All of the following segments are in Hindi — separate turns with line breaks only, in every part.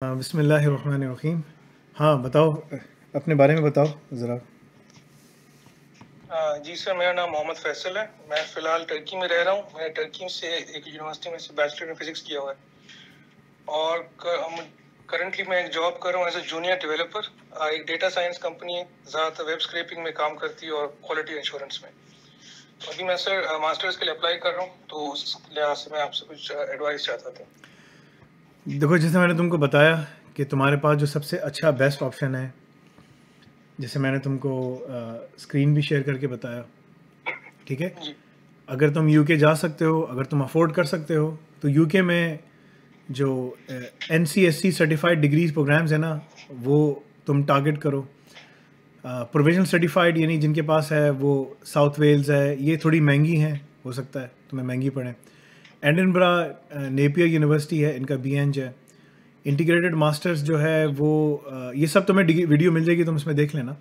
बिस्मिल्लाहिर्रहमानिर्रहीम। हाँ बताओ, अपने बारे में बताओ ज़रा।
जी सर, मेरा नाम मोहम्मद फैसल है। मैं फ़िलहाल टर्की में रह रहा हूँ। मैंने टर्की से एक यूनिवर्सिटी में से बैचलर इन फिज़िक्स किया हुआ है और करंटली मैं एक जॉब कर रहा हूँ एज ए जूनियर डेवलपर। एक डेटा साइंस कंपनी है, ज़्यादातर वेब स्क्रैपिंग में काम करती है और क्वालिटी इंश्योरेंस में। तो अभी मैं सर मास्टर्स के लिए अप्लाई कर रहा हूँ, तो उस लिहाज से मैं आपसे कुछ एडवाइस चाहता था।
देखो, जैसे मैंने तुमको बताया कि तुम्हारे पास जो सबसे अच्छा बेस्ट ऑप्शन है, जैसे मैंने तुमको स्क्रीन भी शेयर करके बताया, ठीक है।
जी
अगर तुम यूके जा सकते हो, अगर तुम अफोर्ड कर सकते हो, तो यूके में जो NCSC सर्टिफाइड डिग्रीज प्रोग्राम्स है ना, वो तुम टारगेट करो। प्रोविजनल सर्टिफाइड यानी जिनके पास है वो साउथ वेल्स है, ये थोड़ी महंगी हैं, हो सकता है तुम्हें महंगी पड़े। एडिनबरा नेपियर यूनिवर्सिटी है, इनका BEng है। इंटीग्रेटेड मास्टर्स जो है वो ये सब तुम्हें वीडियो मिल जाएगी, तुम इसमें देख लेना,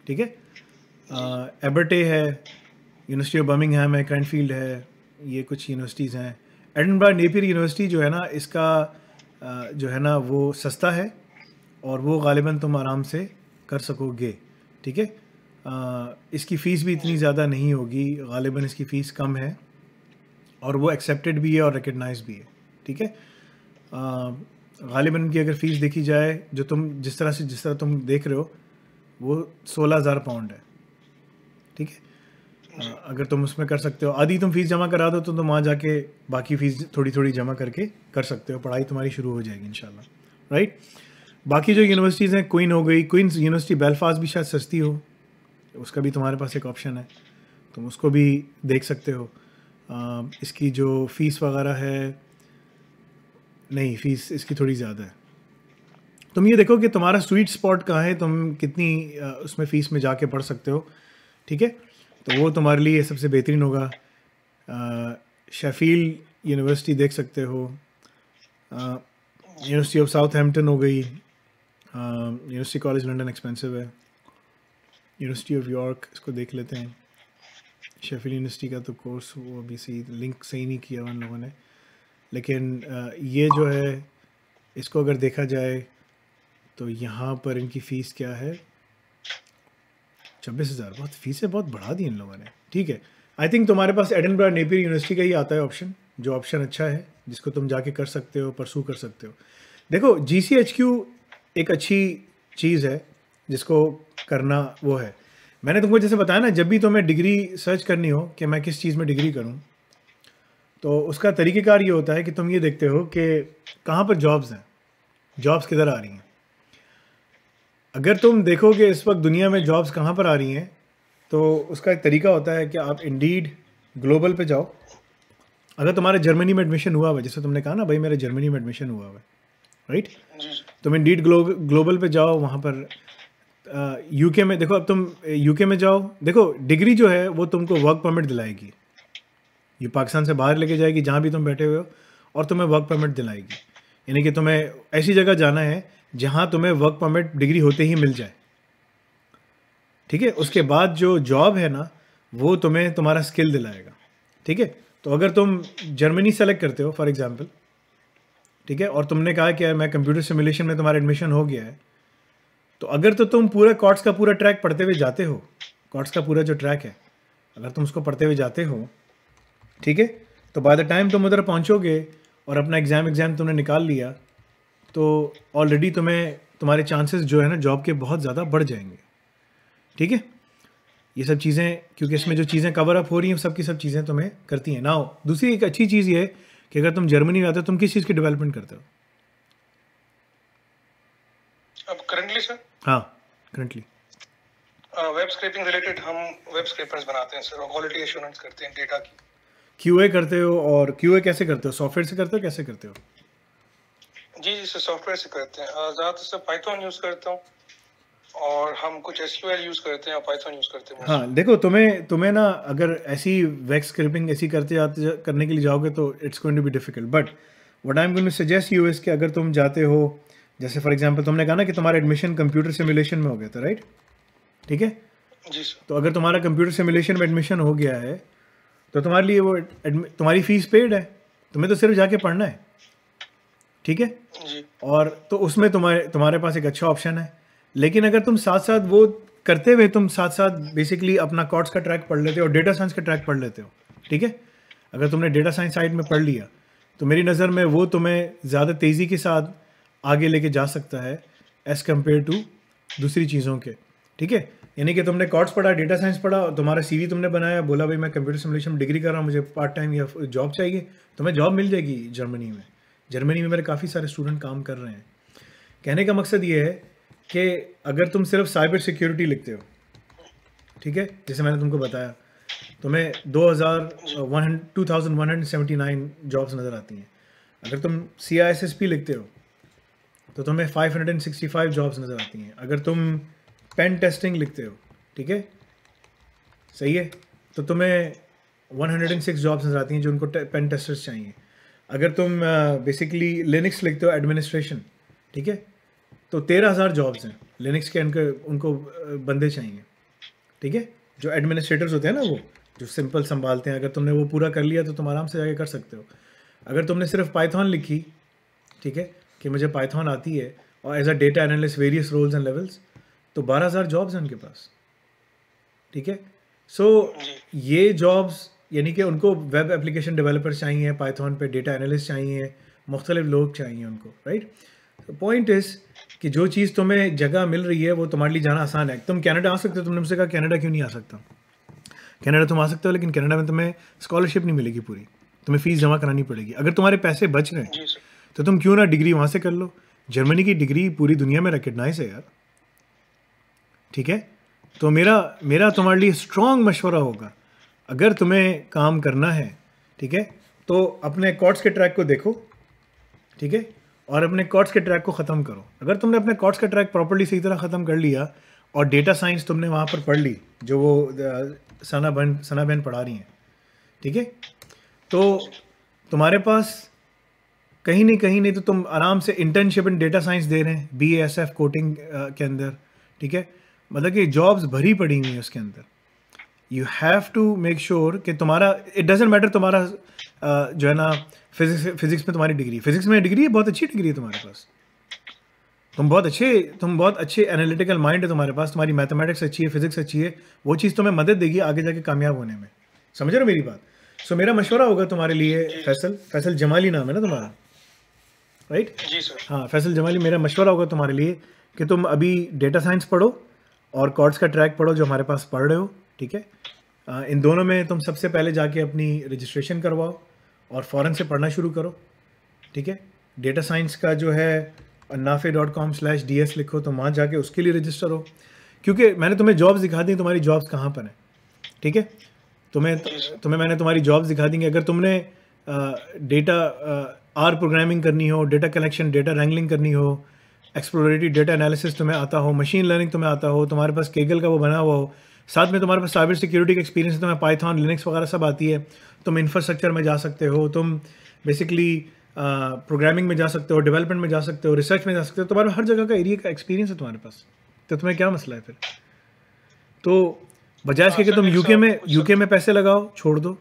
ठीक है। एबर्टे है, यूनिवर्सिटी ऑफ बर्मिंगहैम है, क्रैनफील्ड है, ये कुछ यूनिवर्सिटीज़ हैं। एडिनबरा नेपियर यूनिवर्सिटी जो है ना, इसका जो है ना वो सस्ता है और वो गालिबा तुम आराम से कर सकोगे, ठीक है। इसकी फ़ीस भी इतनी
जी
ज़्यादा नहीं होगी, गालिबा इसकी फ़ीस कम है और वो एक्सेप्टेड भी है और रिकग्नाइज भी है, ठीक है। गालिबन की अगर फ़ीस देखी जाए, जो तुम जिस तरह तुम देख रहे हो, वो 16,000 पाउंड है, ठीक है।
जी
अगर तुम उसमें कर सकते हो, आधी तुम फीस जमा करा दो तो तुम वहाँ जाके बाकी फ़ीस थोड़ी थोड़ी जमा करके कर सकते हो, पढ़ाई तुम्हारी शुरू हो जाएगी इंशाल्लाह, राइट। बाकी जो यूनिवर्सिटीज़ हैं, क्वीन हो गई, क्वींस यूनिवर्सिटी बेलफास्ट भी शायद सस्ती हो, उसका भी तुम्हारे पास एक ऑप्शन है, तुम उसको भी देख सकते हो। इसकी जो फ़ीस वगैरह है, नहीं, फ़ीस इसकी थोड़ी ज़्यादा है। तुम ये देखो कि तुम्हारा स्वीट स्पॉट कहाँ है, तुम कितनी उसमें फ़ीस में जाके पढ़ सकते हो, ठीक है। तो वो तुम्हारे लिए सबसे बेहतरीन होगा। शेफील्ड यूनिवर्सिटी देख सकते हो,
जी
यूनिवर्सिटी ऑफ साउथहैम्पटन हो गई, यूनिवर्सिटी कॉलेज लंदन एक्सपेंसिव है, यूनिवर्सिटी ऑफ यॉर्क इसको देख लेते हैं। शेफील्ड यूनिवर्सिटी का तो कोर्स वो अभी सही लिंक सही नहीं किया उन लोगों ने, लेकिन ये जो है इसको अगर देखा जाए तो यहाँ पर इनकी फ़ीस क्या है, 26,000। बहुत फ़ीसें बहुत बढ़ा दी इन लोगों ने, ठीक है। आई थिंक तुम्हारे पास एडिनबरा नेपियर यूनिवर्सिटी का ही आता है ऑप्शन, जो ऑप्शन अच्छा है, जिसको तुम जाके कर सकते हो, परसू कर सकते हो। देखो, GCHQ एक अच्छी चीज़ है जिसको करना वो है। मैंने तुमको जैसे बताया ना, जब भी तुम्हें डिग्री सर्च करनी हो कि मैं किस चीज़ में डिग्री करूँ, तो उसका तरीक़ेकार ये होता है कि तुम ये देखते हो कि कहाँ पर जॉब्स हैं, जॉब्स किधर आ रही हैं। अगर तुम देखोगे इस वक्त दुनिया में जॉब्स कहाँ पर आ रही हैं, तो उसका एक तरीका होता है कि आप इंडीड ग्लोबल पे जाओ। अगर तुम्हारे जर्मनी में एडमिशन हुआ हुआ है, जैसे तुमने कहा ना भाई मेरे जर्मनी में एडमिशन हुआ हुआ है, राइट,
जी
तुम इंडीड ग्लोबल पे जाओ, वहाँ पर यूके में देखो, अब तुम यूके में जाओ, देखो डिग्री जो है वो तुमको वर्क परमिट दिलाएगी, ये पाकिस्तान से बाहर लेके जाएगी जहाँ भी तुम बैठे हुए हो, और तुम्हें वर्क परमिट दिलाएगी। यानी कि तुम्हें ऐसी जगह जाना है जहाँ तुम्हें वर्क परमिट डिग्री होते ही मिल जाए, ठीक है। उसके बाद जो जॉब है ना, वो तुम्हें तुम्हारा स्किल दिलाएगा, ठीक है। तो अगर तुम जर्मनी सेलेक्ट करते हो फॉर एग्जांपल, ठीक है, और तुमने कहा कि यार मैं कंप्यूटर सिमुलेशन में तुम्हारा एडमिशन हो गया है, तो अगर तो तुम पूरा कॉर्ट्स का पूरा ट्रैक पढ़ते हुए जाते हो, कॉर्ट्स का पूरा जो ट्रैक है अगर तुम उसको पढ़ते हुए जाते हो, ठीक है, तो बाय द टाइम तुम उधर पहुँचोगे और अपना एग्ज़ाम तुमने निकाल लिया, तो ऑलरेडी तुम्हारे चांसेस जो है ना जॉब के बहुत ज़्यादा बढ़ जाएंगे, ठीक है। ये सब चीज़ें, क्योंकि इसमें जो चीज़ें कवर अप हो रही हैं सब की सब चीज़ें तुम्हें करती हैं ना। दूसरी एक अच्छी चीज़ ये है कि अगर तुम जर्मनी में आते हो, तुम किस चीज़ की डेवलपमेंट करते हो?
अब करंटली सर
हाँ, करंटली
वेब स्क्रैपिंग रिलेटेड हम वेब स्क्रैपर्स बनाते हैं सर, और क्वालिटी एश्योरेंस करते हैं डेटा की।
QA करते हो, और QA कैसे करते हो, सॉफ्टवेयर से करते हो, कैसे करते हो?
जी सर, सॉफ्टवेयर से करते हैं। ज़्यादातर सर पाइथन यूज़ करता हूँ, और हम कुछ SQL यूज़ करते हैं और पाइथन यूज़ करते हैं
हाँ,
मोस्टली।
देखो, तुम्हें ना अगर ऐसी वेब स्क्रैपिंग ऐसी करने के लिए जाओगे तो it's going to be difficult, but what I am going to suggest you is कि अगर तुम जाते हो, जैसे फॉर एग्जांपल तुमने कहा ना कि तुम्हारा एडमिशन कंप्यूटर सिमुलेशन में हो गया था, राइट, ठीक है।
जी सर।
तो अगर तुम्हारा कंप्यूटर सिमुलेशन में एडमिशन हो गया है, तो तुम्हारे लिए वो तुम्हारी फ़ीस पेड है, तुम्हें तो सिर्फ जाके पढ़ना है, ठीक है।
जी
और तो उसमें तुम्हारे पास एक अच्छा ऑप्शन है। लेकिन अगर तुम साथ साथ वो करते हुए तुम साथ साथ बेसिकली अपना कॉर्ड्स का ट्रैक पढ़ लेते हो और डेटा साइंस का ट्रैक पढ़ लेते हो, ठीक है, अगर तुमने डेटा साइंस साइड में पढ़ लिया तो मेरी नज़र में वो तुम्हें ज़्यादा तेज़ी के साथ आगे लेके जा सकता है एज़ कम्पेयर टू दूसरी चीज़ों के, ठीक है। यानी कि तुमने कॉर्ड्स पढ़ा, डेटा साइंस पढ़ा, तुम्हारा सीवी तुमने बनाया, बोला भाई मैं कंप्यूटर सिमुलेशन में डिग्री कर रहा हूँ, मुझे पार्ट टाइम या जॉब चाहिए, तुम्हें जॉब मिल जाएगी जर्मनी में। जर्मनी में मेरे काफ़ी सारे स्टूडेंट काम कर रहे हैं। कहने का मकसद ये है कि अगर तुम सिर्फ साइबर सिक्योरिटी लिखते हो, ठीक है, जैसे मैंने तुमको बताया, तुम्हें 2179 जॉब्स नज़र आती हैं। अगर तुम CISSP लिखते हो तो तुम्हें 565 जॉब्स नज़र आती हैं। अगर तुम पेन टेस्टिंग लिखते हो, ठीक है, सही है, तो तुम्हें 106 जॉब्स नज़र आती हैं जो उनको पेन टेस्टर्स चाहिए। अगर तुम बेसिकली लिनक्स लिखते हो एडमिनिस्ट्रेशन, ठीक है, तो 13,000 जॉब्स हैं लिनक्स के, उनको बंदे चाहिए, ठीक है, जो एडमिनिस्ट्रेटर्स होते हैं ना, वो जो सिंपल संभालते हैं। अगर तुमने वो पूरा कर लिया तो तुम आराम से जाके कर सकते हो। अगर तुमने सिर्फ पाइथन लिखी, ठीक है, कि मुझे पाइथन आती है और as a data analyst various roles and levels, तो 12,000 जॉब्स हैं उनके पास, ठीक है। सो ये जॉब्स यानी कि उनको वेब एप्लीकेशन डेवलपर्स चाहिए, पाइथन पे डेटा एनालिस्ट चाहिए, मुख्तलिफ लोग चाहिए उनको, राइट। पॉइंट इज़ कि जो चीज़ तुम्हें जगह मिल रही है वो तुम्हारे लिए जाना आसान है। तुम कनाडा आ सकते हो, तुमने मुझसे कहा कनाडा क्यों नहीं आ सकता। कनाडा तुम आ सकते हो, लेकिन कनाडा में तुम्हें स्कॉलरशिप नहीं मिलेगी पूरी, तुम्हें फ़ीस जमा करानी पड़ेगी। अगर तुम्हारे पैसे बच रहे हैं तो तुम क्यों ना डिग्री वहाँ से कर लो। जर्मनी की डिग्री पूरी दुनिया में रिकग्नाइज है यार, ठीक है। तो मेरा तुम्हारे लिए स्ट्रॉन्ग मशवरा होगा, अगर तुम्हें काम करना है, ठीक है, तो अपने कॉर्ड्स के ट्रैक को देखो, ठीक है, और अपने कॉर्ड्स के ट्रैक को ख़त्म करो। अगर तुमने अपने कॉर्ड्स का ट्रैक प्रॉपर्ली सही तरह ख़त्म कर लिया और डेटा साइंस तुमने वहाँ पर पढ़ ली, जो वो सना बहन पढ़ा रही हैं, ठीक है, तो तुम्हारे पास कहीं नहीं तो तुम आराम से इंटर्नशिप इन डेटा साइंस दे रहे हैं BASF कोटिंग के अंदर, ठीक है, मतलब कि जॉब्स भरी पड़ी हुई हैं उसके अंदर। You have to make sure कि तुम्हारा, इट डजेंट मैटर तुम्हारा जो है ना फिजिक्स में तुम्हारी डिग्री, फिजिक्स में डिग्री है, बहुत अच्छी डिग्री है तुम्हारे पास, तुम बहुत अच्छे एनालिटिकल माइंड है तुम्हारे पास, तुम्हारी मैथमेटिक्स अच्छी है, फिजिक्स अच्छी है, वो चीज़ तुम्हें मदद देगी आगे जाके कामयाब होने में। समझ रहे हो मेरी बात। सो मेरा मशवरा होगा तुम्हारे लिए, फैसल जमाली नाम है ना तुम्हारा, राइट?
जी सर।
हाँ, फैसल जमाली, मेरा मशवरा होगा तुम्हारे लिए कि तुम अभी डेटा साइंस पढ़ो और कॉर्ड्स का ट्रैक पढ़ो जो हमारे पास पढ़ रहे हो, ठीक है। इन दोनों में तुम सबसे पहले जाके अपनी रजिस्ट्रेशन करवाओ और फ़ौरन से पढ़ना शुरू करो, ठीक है। डेटा साइंस का जो है nafe.com/ds लिखो, तो वहाँ जाके उसके लिए रजिस्टर हो, क्योंकि मैंने तुम्हें जॉब्स दिखा दी, तुम्हारी जॉब्स कहाँ पर हैं, ठीक है। तुम्हें मैंने तुम्हारी जॉब्स दिखा देंगे। अगर तुमने डेटा आर प्रोग्रामिंग करनी हो, डेटा कलेक्शन, डेटा रैंगलिंग करनी हो, एक्सप्लोरेटरी डेटा एनालिसिस तुम्हें आता हो, मशीन लर्निंग तुम्हें आता हो, तुम्हारे पास केगल का वो बना हुआ हो, साथ में तुम्हारे पास साइबर सिक्योरिटी का एक्सपीरियंस है, तुम्हें पाइथन, लिनक्स वगैरह सब आती है, तुम इंफ्रास्ट्रक्चर में जा सकते हो, तुम बेसिकली प्रोग्रामिंग में जा सकते हो, डेवलपमेंट में जा सकते हो, रिसर्च में जा सकते हो, तुम्हारा हर जगह का एरिया का एक्सपीरियंस है तुम्हारे पास, तो तुम्हें क्या मसला है फिर। तो बजाय इसके कि तुम यूके में पैसे लगाओ, छोड़ दो,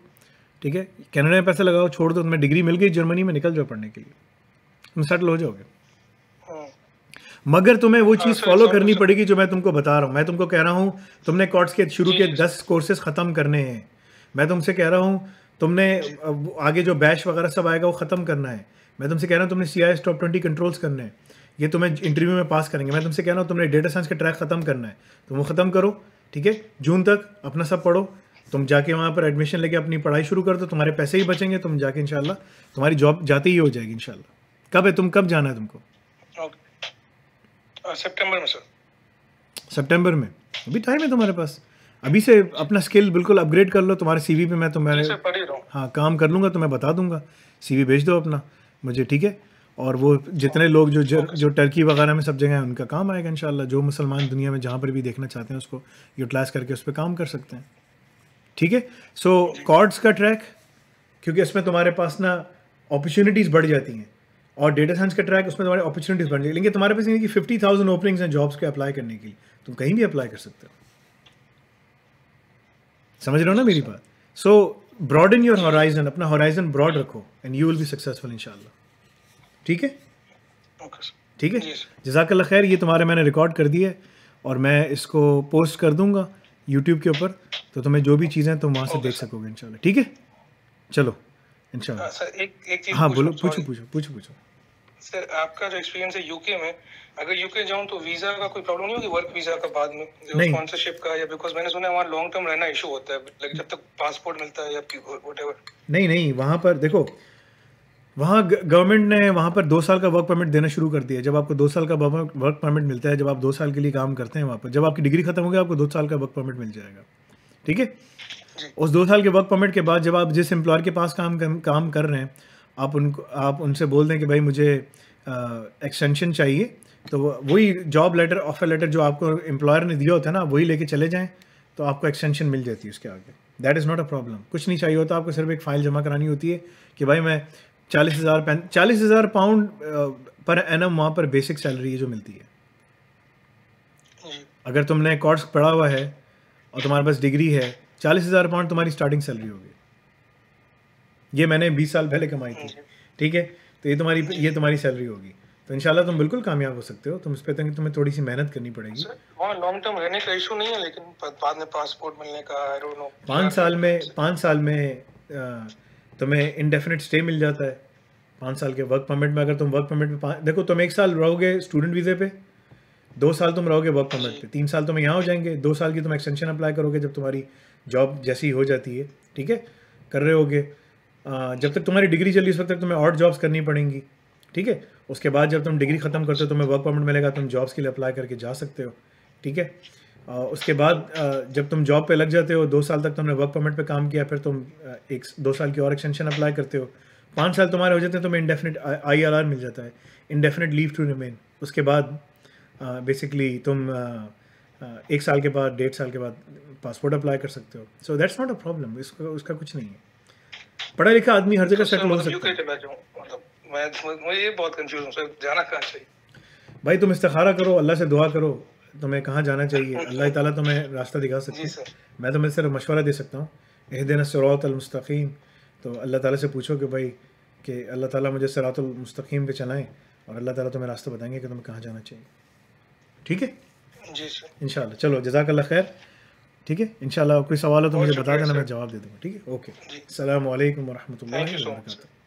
ठीक है, कनाडा में पैसे लगाओ, छोड़ दो, तुम्हें डिग्री मिल गई जर्मनी में, निकल जाओ पढ़ने के लिए, तुम सेटल हो जाओगे। मगर तुम्हें वो चीज़ फॉलो करनी पड़ेगी जो मैं तुमको बता रहा हूँ। मैं तुमको कह रहा हूँ तुमने कॉर्ड्स के शुरू के 10 कोर्सेज ख़त्म करने हैं। मैं तुमसे कह रहा हूँ तुमने आगे जो बैच वगैरह सब आएगा वो ख़त्म करना है। मैं तुमसे कह रहा हूँ तुमने CIS टॉप 20 कंट्रोल्स करने हैं, ये तुम्हें इंटरव्यू में पास करेंगे। मैं तुमसे कह रहा हूँ तुमने डेटा साइंस का ट्रैक ख़त्म करना है, तुम वो ख़त्म करो, ठीक है। जून तक अपना सब पढ़ो, तुम जाके वहाँ पर एडमिशन लेके अपनी पढ़ाई शुरू कर दो, तुम्हारे पैसे ही बचेंगे, तुम जाके इंशाल्लाह तुम्हारी जॉब जाते ही हो जाएगी इंशाल्लाह। कब है, तुम कब जाना है तुमको?
सितंबर में सर।
सितंबर में? अभी टाइम है तुम्हारे पास, अभी से अपना स्किल बिल्कुल अपग्रेड कर लो। तुम्हारे CV पे मैं तुम्हारे हाँ काम कर लूँगा, तो मैं बता दूंगा, CV भेज दो अपना मुझे, ठीक है। और वो जितने लोग जो टर्की वगैरह में सब जगह हैं उनका काम आएगा इंशाल्लाह। जो मुसलमान दुनिया में जहाँ पर भी देखना चाहते हैं उसको यूटिलाइज़ करके उस पर काम कर सकते हैं, ठीक है। सो कॉर्ड्स का ट्रैक, क्योंकि इसमें तुम्हारे पास ना अपॉर्चुनिटीज़ बढ़ जाती हैं, और डेटा साइंस का ट्रैक उसमें तुम्हारी अपॉर्चुनिटीज़ बढ़ जाएगी। लेकिन तुम्हारे पास ये कि 50,000 ओपनिंग्स हैं जॉब्स के अप्लाई करने के लिए, तुम कहीं भी अप्लाई कर सकते हो। समझ रहे हो ना मेरी बात? सो ब्रॉडन योर होराइजन, अपना होराइजन ब्रॉड रखो and you will be successful इंशाल्लाह, ठीक है।
Okay sir.
ठीक है,
जी सर।
जज़ाकल्लाह खैर। ये तुम्हारे मैंने रिकॉर्ड कर दिया है और मैं इसको पोस्ट कर दूंगा यूट्यूब के ऊपर, तो तुम्हें जो भी चीज़ें तुम वहाँ से
ओके
देख
सर।
सकोगे इंशाल्लाह। ठीक है, चलो इंशाल्लाह।
सर एक चीज़
हाँ बोलो,
पूछूँ,
पूछो
सॉरी
पूछो पूछो पूछो।
सर, आपका जो एक्सपीरियंस है यूके में, अगर यूके जाऊँ तो वीज़ा का कोई प्रॉब्लम नहीं होगी, वर्क वीज़ा का बाद में जो
नहीं
स्पॉन्सरशिप का, या बिकॉज मैंने सुना है वहाँ लॉन्ग टर्म रहना इशू होता है, लाइक जब तक पासपोर्ट मिलता है या व्हाटएवर।
नहीं नहीं, वहाँ पर देखो, वहाँ गवर्नमेंट ने वहाँ पर 2 साल का वर्क परमिट देना शुरू कर दिया। जब आपको 2 साल का वर्क परमिट मिलता है, जब आप 2 साल के लिए काम करते हैं वहाँ पर, जब आपकी डिग्री खत्म हो गई आपको 2 साल का वर्क परमिट मिल जाएगा। ठीक है,
जी
उस 2 साल के वर्क परमिट के बाद जब आप जिस एम्प्लॉयर के पास काम कर रहे हैं, आप उनसे बोल दें कि भाई मुझे एक्सटेंशन चाहिए, तो वही जॉब लेटर, ऑफर लेटर जो आपको एम्प्लॉयर ने दिया होता है ना, वही लेके चले जाएं, तो आपको एक्सटेंशन मिल जाती है उसके आगे। That is not a problem. कुछ नहीं चाहिए होता आपको, सिर्फ एक फ़ाइल जमा करानी होती है कि भाई मैं 40,000 पाउंड पर एनम वहाँ पर बेसिक सैलरी है जो मिलती है।
जी।
अगर तुमने कोर्स पढ़ा हुआ है और तुम्हारे पास डिग्री है, 40,000 पाउंड तुम्हारी स्टार्टिंग सैलरी होगी। ये मैंने 20 साल पहले कमाई थी। ठीक है, तो ये तुम्हारी सैलरी होगी। तो इंशाल्लाह तुम बिल्कुल कामयाब हो सकते हो। तुम इस पे तुम्हें थोड़ी सी मेहनत करनी पड़ेगी।
वहाँ लॉन्ग टर्म रहने का इशू नहीं है, लेकिन बाद में पासपोर्ट मिलने का, आई डोंट नो।
5 साल में तुम्हें इंडेफिनिट स्टे मिल जाता है। 5 साल के वर्क परमिट में, अगर तुम वर्क परमिट में देखो, तुम 1 साल रहोगे स्टूडेंट वीज़े पे, 2 साल तुम रहोगे वर्क परमिट पे, 3 साल तुम्हें यहाँ हो जाएंगे, 2 साल की तुम एक्सटेंशन अप्लाई करोगे जब तुम्हारी जॉब जैसी हो जाती है। ठीक है, कर रहे होगे। जब तक तुम्हारी डिग्री चली उस वक्त तक तुम्हें और जॉब्स करनी पड़ेंगी। ठीक है, उसके बाद जब तुम डिग्री ख़त्म करते हो तुम्हें वर्क परमिट मिलेगा, तुम जॉब्स के लिए अप्लाई करके जा सकते हो। ठीक है, उसके बाद जब तुम जॉब पे लग जाते हो, 2 साल तक तुमने वर्क परमिट पे काम किया, फिर तुम 2 साल की और एक्सटेंशन अप्लाई करते हो, 5 साल तुम्हारे हो जाते हैं, तुम्हें इंडेफिनिट ILR मिल जाता है, इंडेफिनिट लीव टू रिमेन। उसके बाद बेसिकली तुम 1 साल के बाद, 1.5 साल के बाद पासपोर्ट अप्लाई कर सकते हो। So that's not a problem, उसका कुछ नहीं है। पढ़ा लिखा आदमी हर जगह सेटल हो सकता है।
मैं ये बहुत कंफ्यूज हूँ सर, जाना कहाँ चाहिए?
भाई तुम इस्तिखारा करो, अल्लाह से दुआ करो तुम्हें कहाँ जाना चाहिए, अल्लाह ताला तुम्हें रास्ता दिखा सकते हैं। मैं तुम्हें सिर्फ मशवरा दे सकता हूँ, इहदिना सिरातल मुस्तकीम। तो अल्लाह ताला से पूछो कि भाई कि अल्लाह ताला मुझे सिरातुल मुस्तकीम पे चलाएं, और अल्लाह ताला तुम्हें रास्ता बताएंगे कि तुम्हें कहाँ जाना चाहिए। ठीक है,
जी सर,
इंशाल्लाह। चलो जज़ाकल्लाह खैर। ठीक है, इंशाल्लाह कोई सवाल हो तो मुझे बता देना, मैं जवाब दे दूँगा। ठीक है, ओके। अस्सलामु अलैकुम व रहमतुल्लाहि व बरकातहू।